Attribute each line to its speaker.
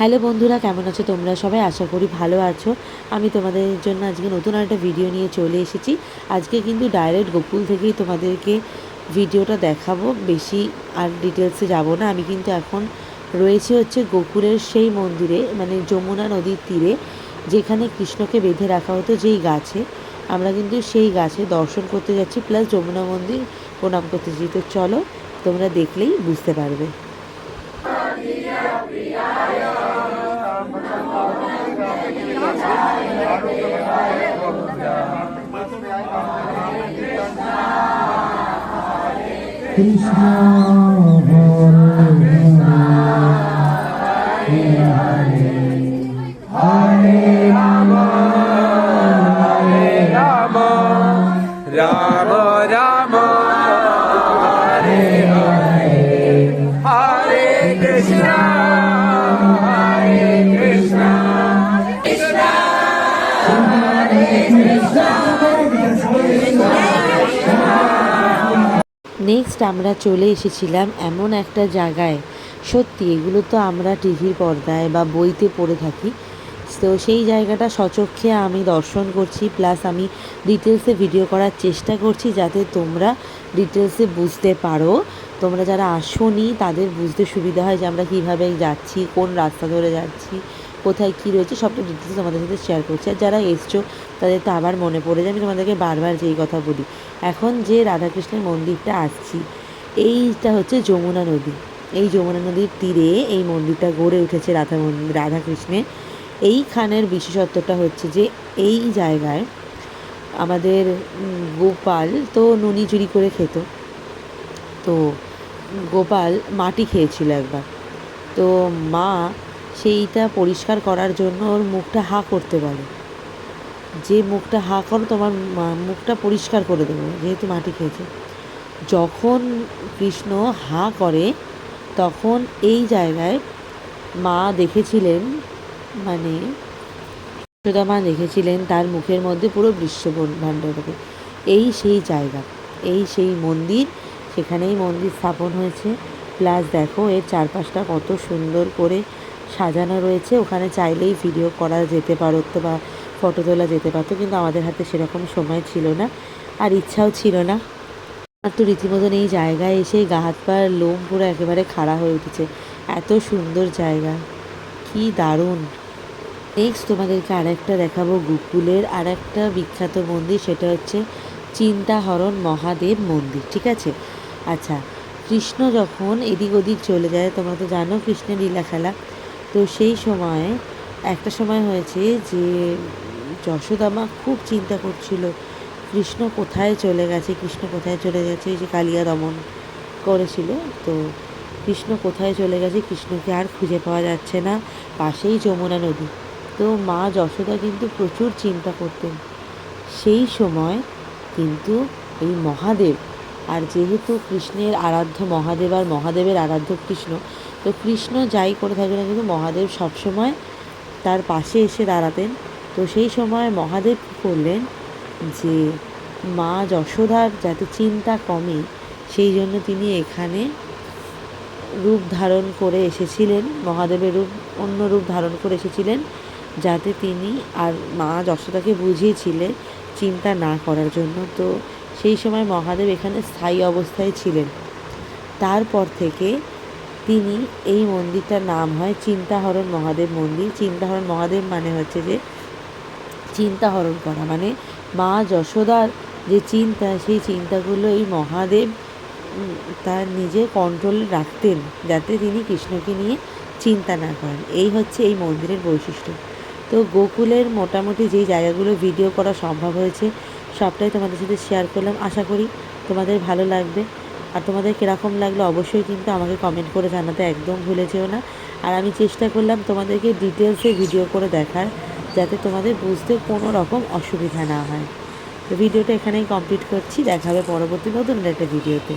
Speaker 1: Hello বন্ধুরা, কেমন আছো তোমরা সবাই? আশা করি ভালো আছো। আমি তোমাদের জন্য আজকে নতুন একটা ভিডিও নিয়ে চলে এসেছি। আজকে কিন্তু ডাইরেক্ট গোকুল থেকেই তোমাদেরকে ভিডিওটা দেখাবো, বেশি আর ডিটেলসে যাব না। আমি কিন্তু এখন রয়েছে হচ্ছে গোকুলের সেই মন্দিরে, মানে যমুনা নদীর তীরে, যেখানে কৃষ্ণকে বেঁধে রাখা হতো যেই গাছে। আমরা কিন্তু সেই গাছে দর্শন করতে যাচ্ছি, প্লাস যমুনা মন্দির প্রণাম করতে যাচ্ছি। তো চলো, তোমরা দেখলেই বুঝতে পারবে।
Speaker 2: কৃষ্ণ হরে হরে হরে রাম রাম রাম হরে হরে হরে কৃষ্ণ কৃষ্ণ হরে কৃষ্ণ।
Speaker 1: নেক্সট আমরা চলে এসেছিলাম এমন একটা জায়গায়, সত্যি এগুলো তো আমরা টিভির পর্দায় বা বইতে পড়ে থাকি। তো সেই জায়গাটা সচক্ষে আমি দর্শন করছি, প্লাস আমি ডিটেলসে ভিডিও করার চেষ্টা করছি যাতে তোমরা ডিটেলসে বুঝতে পারো। তোমরা যারা আসোনি তাদের বুঝতে সুবিধা হয় যে আমরা কীভাবে যাচ্ছি, কোন রাস্তা ধরে যাচ্ছি, কোথায় কী রয়েছে, সবটা ডিটেলস তোমাদের সাথে শেয়ার করছি। আর যারা এসছো তাদের তো আবার মনে পড়ে যায়, আমি তোমাদেরকে বারবার যেই কথা বলি। এখন যে রাধাকৃষ্ণের মন্দিরটা আসছি, এইটা হচ্ছে যমুনা নদী। এই যমুনা নদীর তীরে এই মন্দিরটা গড়ে উঠেছে রাধাকৃষ্ণের। এইখানের বিশেষত্বটা হচ্ছে যে এই জায়গায় আমাদের গোপাল তো নুনি চুরি করে খেত। তো গোপাল মাটি খেয়েছিল একবার। তো মা সেইটা পরিষ্কার করার জন্য ওর মুখটা হা করতে বলে, যে মুখটা হা করো, তোমার মুখটা পরিষ্কার করে দেবো, যেহেতু মাটি খেয়েছে। যখন কৃষ্ণ হা করে তখন এই জায়গায় মা দেখেছিলেন, মানে যশোদা মা দেখেছিলেন তার মুখের মধ্যে পুরো ভাণ্ডারকে। এই সেই জায়গা, এই সেই মন্দির, সেখানেই মন্দির স্থাপন হয়েছে। প্লাস দেখো এর চারপাশটা কত সুন্দর করে সাজানো রয়েছে। ওখানে চাইলেই ভিডিও করা যেতে পারতো বা ফটো তোলা যেতে পারতো, কিন্তু আমাদের হাতে সেরকম সময় ছিল না আর ইচ্ছাও ছিল না। আর তো রীতিমতন এই জায়গায় এসে গা হাত পায়ের লোম পুরো একেবারে খাড়া হয়ে উঠেছে। এত সুন্দর জায়গা, কি দারুণ। নেক্সট তোমাদেরকে আরেকটা দেখাবো গোকুলের আরেকটা বিখ্যাত মন্দির, সেটা হচ্ছে চিন্তাহরণ মহাদেব মন্দির। ঠিক আছে, আচ্ছা, কৃষ্ণ যখন এদিক ওদিক চলে যায়, তোমরা তো জানো কৃষ্ণের লীলা খেলা। তো সেই সময় একটা সময় হয়েছে যে যশোদা মা খুব চিন্তা করছিল কৃষ্ণ কোথায় চলে গেছে, কৃষ্ণ কোথায় চলে গেছে। এই যে কালিয়া দমন করেছিল, তো কৃষ্ণ কোথায় চলে গেছে, কৃষ্ণকে আর খুঁজে পাওয়া যাচ্ছে না। পাশেই যমুনা নদী। তো মা যশোদা কিন্তু প্রচুর চিন্তা করতেন। সেই সময় কিন্তু এই মহাদেব, আর যেহেতু কৃষ্ণের আরাধ্য মহাদেব আর মহাদেবের আরাধ্য কৃষ্ণ, তো কৃষ্ণ যাই করে থাকে না কিন্তু মহাদেব সবসময় তার পাশে এসে দাঁড়াতেন। তো সেই সময় মহাদেব কী করলেন, যে মা যশোদার যাতে চিন্তা কমে সেই জন্য তিনি এখানে রূপ ধারণ করে এসেছিলেন, মহাদেবের রূপ, অন্য রূপ ধারণ করে এসেছিলেন, যাতে তিনি আর মা যশোদাকে বুঝিয়েছিলেন চিন্তা না করার জন্য। তো সেই সময় মহাদেব এখানে স্থায়ী অবস্থায় ছিলেন। তারপর থেকে তিনি, এই মন্দিরটার নাম হয় চিন্তাহরণ মহাদেব মন্দির। চিন্তাহরণ মহাদেব মানে হচ্ছে যে চিন্তা হরণ করা, মানে মা যশোদার যে চিন্তা, সেই চিন্তাগুলো এই মহাদেব তার নিজের কন্ট্রোলে রাখতেন, যাতে তিনি কৃষ্ণকে নিয়ে চিন্তা না করেন। এই হচ্ছে এই মন্দিরের বৈশিষ্ট্য। তো গোকুলের মোটামুটি যেই জায়গাগুলো ভিডিও করা সম্ভব হয়েছে সবটাই তোমাদের সাথে শেয়ার করলাম। আশা করি তোমাদের ভালো লাগবে। আর তোমাদের কীরকম লাগলো অবশ্যই কিন্তু আমাকে কমেন্ট করে জানাতে একদম ভুলে যেও না। আর আমি চেষ্টা করলাম তোমাদেরকে ডিটেলসে ভিডিও করে দেখার, যাতে তোমাদের বুঝতে কোনো রকম অসুবিধা না হয়। তো ভিডিওটা এখানেই কমপ্লিট করছি। দেখা হবে পরবর্তী নতুন একটা ভিডিওতে।